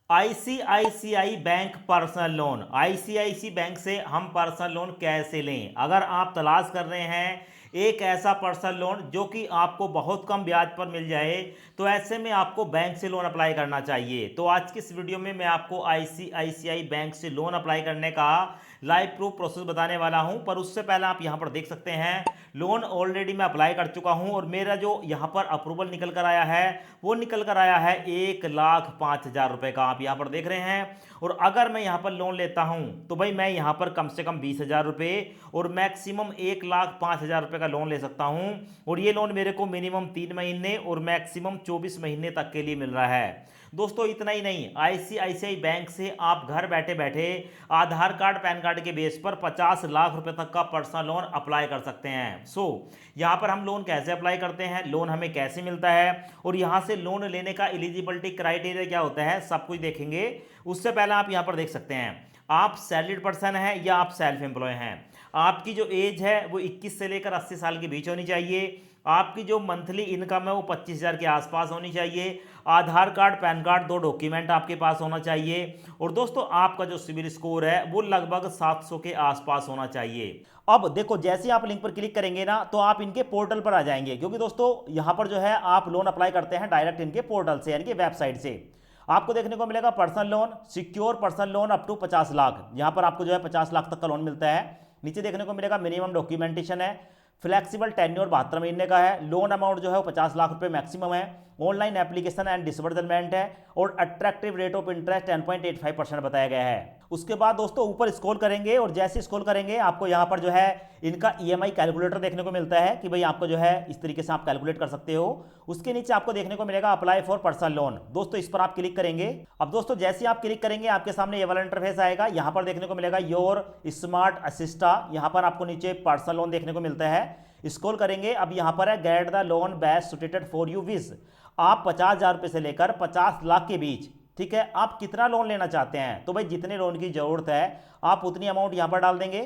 ICICI bank personal loan. ICICI bank से हम personal loan कैसे लें? अगर आप तलाश कर रहे हैं एक ऐसा पर्सनल लोन जो कि आपको बहुत कम ब्याज पर मिल जाए, तो ऐसे में आपको बैंक से लोन अप्लाई करना चाहिए। तो आज की इस वीडियो में मैं आपको आईसीआईसीआई बैंक से लोन अप्लाई करने का लाइव प्रूफ प्रोसेस बताने वाला हूं। पर उससे पहले आप यहां पर देख सकते हैं लोन ऑलरेडी मैं अप्लाई कर चुका हूं और मेरा जो यहां पर अप्रूवल निकल कर आया है वो निकल कर आया है 1,05,000 रुपए का, आप यहां पर देख रहे हैं। और अगर मैं यहां पर लोन लेता हूं तो भाई मैं यहां पर कम से कम 20,000 रुपए और मैक्सिमम 1,05,000 रुपए का लोन ले सकता हूं। और ये लोन मेरे को मिनिमम 3 महीने और मैक्सिमम 24 महीने तक के लिए मिल रहा है। दोस्तों इतना ही नहीं, आईसीआईसीआई बैंक से आप घर बैठे बैठे आधार कार्ड पैन कार्ड के बेस पर 50 लाख रुपए तक का पर्सनल लोन अप्लाई कर सकते हैं। यहाँ पर हम लोन कैसे अप्लाई करते हैं, लोन हमें कैसे मिलता है और यहाँ से लोन लेने का एलिजिबिलिटी क्राइटेरिया क्या होता है, सब कुछ देखेंगे। उससे पहले आप यहाँ पर देख सकते हैं आप सैलरीड पर्सन हैं या आप सेल्फ एम्प्लॉय हैं। आपकी जो एज है वो 21 से लेकर 80 साल के बीच होनी चाहिए। आपकी जो मंथली इनकम है वो 25,000 के आसपास होनी चाहिए। आधार कार्ड पैन कार्ड 2 डॉक्यूमेंट आपके पास होना चाहिए। और दोस्तों आपका जो सिविल स्कोर है वो लगभग 700 के आसपास होना चाहिए। अब देखो जैसे आप लिंक पर क्लिक करेंगे ना तो आप इनके पोर्टल पर आ जाएंगे, क्योंकि दोस्तों यहाँ पर जो है आप लोन अप्लाई करते हैं डायरेक्ट इनके पोर्टल से यानी कि वेबसाइट से। आपको देखने को मिलेगा personal loan, secure personal loan up to 50 lakh. यहाँ पर आपको जो है 50 लाख तक का लोन मिलता है। नीचे देखने को मिलेगा मिनिमम डॉक्यूमेंटेशन है, फ्लेक्सिबल टेन्योर 72 महीने का है, लोन अमाउंट जो है वो 50 लाख रुपए मैक्सिमम है, ऑनलाइन एप्लीकेशन एंड डिसबर्समेंट है और अट्रैक्टिव रेट ऑफ इंटरेस्ट 10.85% बताया गया है। उसके बाद दोस्तों ऊपर स्क्रॉल करेंगे और जैसे स्क्रॉल करेंगे आपको यहाँ पर जो है इनका ईएमआई कैलकुलेटर देखने को मिलता है कि भाई आपको जो है इस तरीके से आप कैलकुलेट कर सकते हो। उसके नीचे आपको देखने को मिलेगा अप्लाई फॉर पर्सनल लोन। दोस्तों इस पर आप क्लिक करेंगे। अब दोस्तों जैसे आप क्लिक करेंगे आपके सामने ये वाला इंटरफेस आएगा। यहाँ पर देखने को मिलेगा योर स्मार्ट असिस्टा, यहाँ पर आपको नीचे पर्सनल लोन देखने को मिलता है। स्क्रॉल करेंगे, अब यहाँ पर है get the loan best suited for you with. आप 50,000 रुपये से लेकर 50 लाख के बीच, ठीक है, आप कितना लोन लेना चाहते हैं। तो भाई जितने लोन की जरूरत है आप उतनी अमाउंट यहाँ पर डाल देंगे।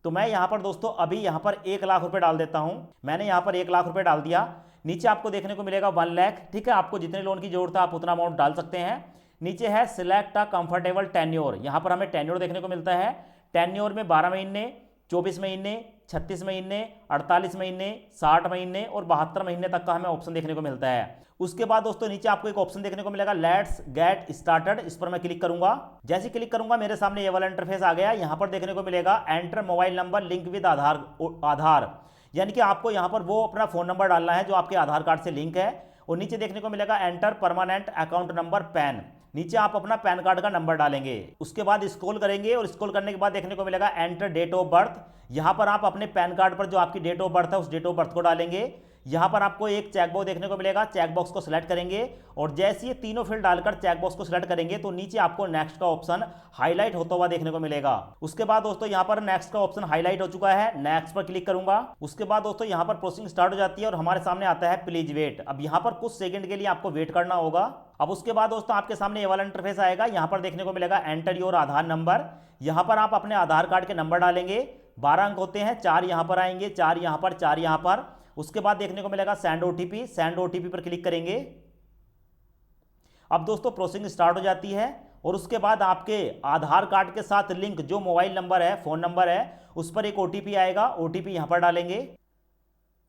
तो मैं यहाँ पर दोस्तों अभी यहाँ पर 1 लाख रुपए डाल देता हूँ। मैंने यहाँ पर 1 लाख रुपए डाल दिया। नीचे आपको देखने को मिलेगा 1 लाख, ठीक है, आपको जितने लोन की जरूरत है आप उतना अमाउंट डाल सकते हैं। नीचे है सिलेक्ट अ कंफर्टेबल टेन्योर, यहाँ पर हमें टेन्योर देखने को मिलता है। टेन्योर में 12 महीने, 24 महीने, 36 महीने, 48 महीने, 60 महीने और 72 महीने तक का हमें ऑप्शन देखने को मिलता है। उसके बाद दोस्तों नीचे आपको एक ऑप्शन देखने को मिलेगा लेट्स गेट स्टार्टेड, इस पर मैं क्लिक करूंगा। जैसे क्लिक करूंगा मेरे सामने ये वाला इंटरफेस आ गया। यहां पर देखने को मिलेगा enter mobile number link with Aadhaar, यानी कि आपको यहां पर वो अपना फोन नंबर डालना है जो आपके आधार कार्ड से लिंक है। और नीचे देखने को मिलेगा enter permanent account number pan, नीचे आप अपना पैन कार्ड का नंबर डालेंगे। उसके बाद स्क्रॉल करेंगे और स्क्रॉल करने के बाद देखने को मिलेगा एंटर डेट ऑफ बर्थ। यहां पर आप अपने पैन कार्ड पर जो आपकी डेट ऑफ बर्थ है उस डेट ऑफ बर्थ को डालेंगे। यहां पर आपको एक चेकबॉक्स देखने को मिलेगा, चेकबॉक्स को सिलेक्ट करेंगे और जैसे ये तीनों फील्ड डालकर चेकबॉक्स को सिलेक्ट करेंगे तो नीचे आपको नेक्स्ट का ऑप्शन हाईलाइट होता हुआ देखने को मिलेगा। उसके बाद दोस्तों यहां पर नेक्स्ट का ऑप्शन हाईलाइट हो चुका है, नेक्स्ट पर क्लिक करूंगा। उसके बाद दोस्तों यहां पर प्रोसेसिंग स्टार्ट हो जाती है और हमारे सामने आता है प्लीज वेट। अब यहां पर कुछ सेकंड के लिए आपको वेट करना होगा। अब उसके बाद दोस्तों आपके सामने ये वाला इंटरफेस आएगा। यहां पर देखने को मिलेगा एंटर योर आधार नंबर। यहां पर आप अपने आधार कार्ड के नंबर डालेंगे। 12 अंक होते हैं, 4 यहां पर आएंगे, 4 यहां पर, 4 यहां पर। उसके बाद देखने को मिलेगा सेंड ओटीपी, सेंड ओटीपी पर क्लिक करेंगे। अब दोस्तों प्रोसेसिंग स्टार्ट हो जाती है और उसके बाद आपके आधार कार्ड के साथ लिंक जो मोबाइल नंबर है, फोन नंबर है, उस पर एक ओटीपी आएगा। ओटीपी यहां पर डालेंगे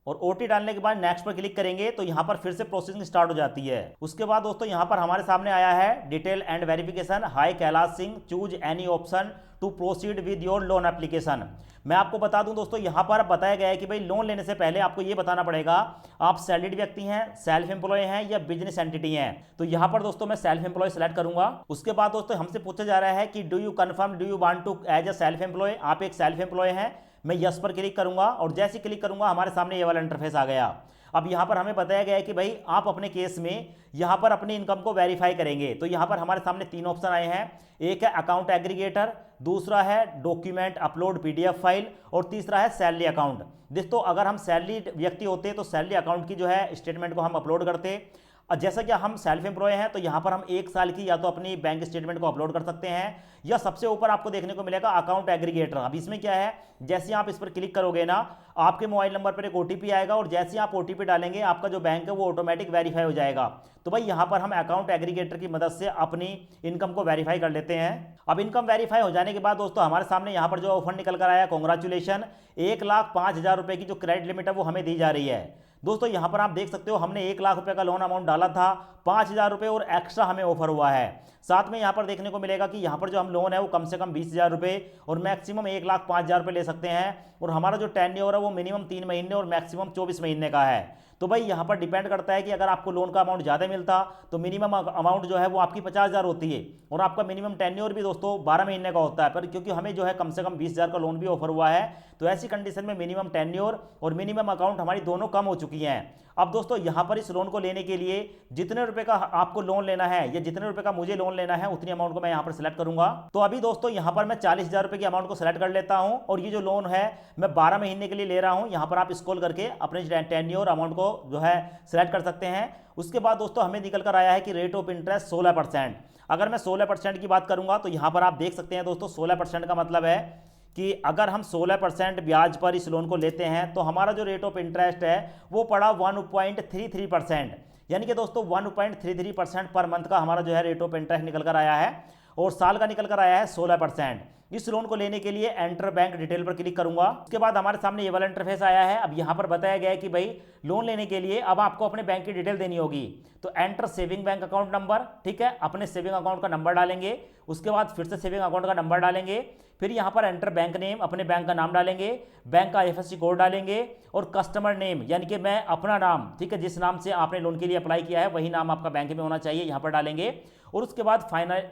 और ओटी डालने के बाद नेक्स्ट पर क्लिक करेंगे तो यहां पर फिर से प्रोसेसिंग स्टार्ट हो जाती है। उसके बाद दोस्तों यहां पर हमारे सामने आया है detail and verification. Hi Kailash Singh, choose any option to proceed with your loan application. मैं आपको बता दूं दोस्तों यहां पर बताया गया है कि भाई लोन लेने से पहले आपको यह बताना पड़ेगा आप सैलरीड व्यक्ति हैं, सेल्फ एम्प्लॉय हैं या बिजनेस एंटिटी हैं। तो यहां पर दोस्तों मैं सेल्फ एम्प्लॉय सेलेक्ट करूंगा। उसके बाद दोस्तों हमसे पूछा जा रहा है कि do you confirm, do you want to as a self employ, आप एक सेल्फ एम्प्लॉय हैं। मैं यस पर क्लिक करूंगा और जैसे क्लिक करूंगा हमारे सामने ये वाला इंटरफेस आ गया। अब यहां पर हमें बताया गया है कि भाई आप अपने केस में यहां पर अपनी इनकम को वेरीफाई करेंगे। तो यहां पर हमारे सामने 3 ऑप्शन आए हैं, एक है अकाउंट एग्रीगेटर, दूसरा है डॉक्यूमेंट अपलोड पीडीएफ फाइल और तीसरा है सैलरी अकाउंट। दोस्तों अगर हम सैलरी व्यक्ति होते तो सैलरी अकाउंट की जो है स्टेटमेंट को हम अपलोड करते। और जैसा कि हम सेल्फ एम्प्लॉय हैं तो यहाँ पर हम 1 साल की या तो अपनी बैंक स्टेटमेंट को अपलोड कर सकते हैं, या सबसे ऊपर आपको देखने को मिलेगा अकाउंट एग्रीगेटर। अब इसमें क्या है, जैसे आप इस पर क्लिक करोगे ना, आपके मोबाइल नंबर पर एक ओटीपी आएगा और जैसे ही आप ओटीपी डालेंगे आपका जो बैंक है वो ऑटोमेटिक वेरीफाई हो जाएगा। तो भाई यहाँ पर हम अकाउंट एग्रीगेटर की मदद से अपनी इनकम को वेरीफाई कर लेते हैं। अब इनकम वेरीफाई हो जाने के बाद दोस्तों हमारे सामने यहाँ पर जो ऑफर निकल कर आया, कॉन्ग्रेचुलेशन, 1,05,000 रुपए की जो क्रेडिट लिमिट है वो हमें दी जा रही है। दोस्तों यहाँ पर आप देख सकते हो हमने 1 लाख रुपए का लोन अमाउंट डाला था, 5,000 रुपए और एक्स्ट्रा हमें ऑफर हुआ है। साथ में यहाँ पर देखने को मिलेगा कि यहाँ पर जो हम लोन है वो कम से कम 20,000 रुपए और मैक्सिमम 1,05,000 रुपए ले सकते हैं, और हमारा जो टेन्योर है वो मिनिमम 3 महीने और मैक्सिमम 24 महीने का है। तो भाई यहाँ पर डिपेंड करता है कि अगर आपको लोन का अमाउंट ज़्यादा मिलता तो मिनिमम अमाउंट जो है वो आपकी 50,000 होती है, और आपका मिनिमम टेन्योर भी दोस्तों 12 महीने का होता है। पर क्योंकि हमें जो है कम से कम 20,000 का लोन भी ऑफर हुआ है, तो ऐसी कंडीशन में मिनिमम टेन्योर और मिनिमम अकाउंट हमारी दोनों कम हो चुकी हैं। अब दोस्तों यहाँ पर इस लोन को लेने के लिए जितने रुपए का आपको लोन लेना है या जितने रुपए का मुझे लोन लेना है उतनी अमाउंट को मैं यहाँ पर सिलेक्ट करूंगा। तो अभी दोस्तों यहाँ पर मैं 40,000 रुपए की अमाउंट को सिलेक्ट कर लेता हूँ, और ये जो लोन है मैं 12 महीने के लिए ले रहा हूँ। यहाँ पर आप स्क्रॉल करके अपने टेन्योर अमाउंट को जो है सिलेक्ट कर सकते हैं। उसके बाद दोस्तों हमें निकल कर आया है कि रेट ऑफ इंटरेस्ट 16%। अगर मैं 16% की बात करूंगा तो यहाँ पर आप देख सकते हैं दोस्तों 16% का मतलब है कि अगर हम 16% ब्याज पर इस लोन को लेते हैं तो हमारा जो रेट ऑफ इंटरेस्ट है वो पड़ा 1.33%, यानी कि दोस्तों 1.33% पर मंथ का हमारा जो है रेट ऑफ इंटरेस्ट निकल कर आया है, और साल का निकल कर आया है 16%। इस लोन को लेने के लिए एंटर बैंक डिटेल पर क्लिक करूंगा। उसके बाद हमारे सामने ये वाला इंटरफेस आया है। अब यहाँ पर बताया गया है कि भाई लोन लेने के लिए अब आपको अपने बैंक की डिटेल देनी होगी। तो enter saving bank account number, ठीक है, अपने सेविंग अकाउंट का नंबर डालेंगे। उसके बाद फिर से सेविंग अकाउंट का नंबर डालेंगे, फिर यहाँ पर एंटर बैंक नेम, अपने बैंक का नाम डालेंगे, बैंक का IFSC कोड डालेंगे, और कस्टमर नेम यानी कि मैं अपना नाम, ठीक है, जिस नाम से आपने लोन के लिए अप्लाई किया है वही नाम आपका बैंक में होना चाहिए, यहाँ पर डालेंगे। और उसके बाद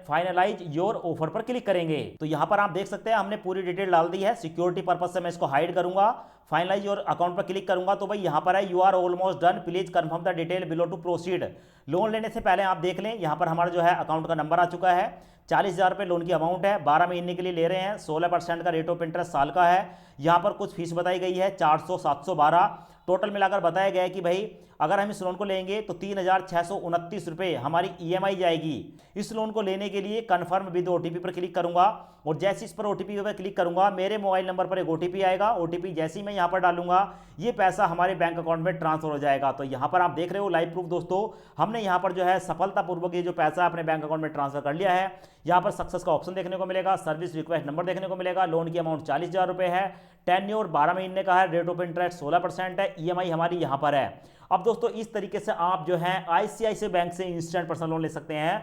फाइनलाइज योर ऑफर पर क्लिक करेंगे। तो यहाँ पर आप देख सकते हैं हमने पूरी डिटेल डाल दी है। सिक्योरिटी पर्पज से मैं इसको हाइड करूंगा, फाइनलाइज योर अकाउंट पर क्लिक करूंगा। तो भाई यहाँ पर है you are almost done, please confirm the detail below to proceed. Loan लेने से पहले आप देख लें, यहाँ पर हमारा जो है अकाउंट का नंबर आ चुका है, 40,000 रुपये लोन की अमाउंट है, 12 महीने के लिए ले रहे हैं, 16% का रेट ऑफ इंटरेस्ट साल का है। यहाँ पर कुछ फीस बताई गई है 400, 712, टोटल मिलाकर बताया गया है कि भाई अगर हम इस लोन को लेंगे तो 3,629 रुपये हमारी EMI जाएगी। इस लोन को लेने के लिए कन्फर्म विद OTP पर क्लिक करूंगा, और जैसे इस पर OTP पर क्लिक करूंगा मेरे मोबाइल नंबर पर एक OTP आएगा। OTP जैसे ही मैं यहाँ पर डालूंगा ये पैसा हमारे बैंक अकाउंट में ट्रांसफर हो जाएगा। तो यहाँ पर आप देख रहे हो लाइव प्रूफ दोस्तों, हमने यहाँ पर जो है सफलतापूर्वक ये जो पैसा अपने बैंक अकाउंट में ट्रांसफर कर लिया है। यहाँ पर सक्सेस का ऑप्शन देखने को मिलेगा, सर्विस रिक्वेस्ट नंबर देखने को मिलेगा, लोन की अमाउंट 40,000 रुपये है, टेन्योर 12 महीने का है, रेट ऑफ इंटरेस्ट 16% है, EMI हमारी यहाँ पर है। अब दोस्तों इस तरीके से आप जो है ICICI बैंक से इंस्टेंट पर्सनल लोन ले सकते हैं।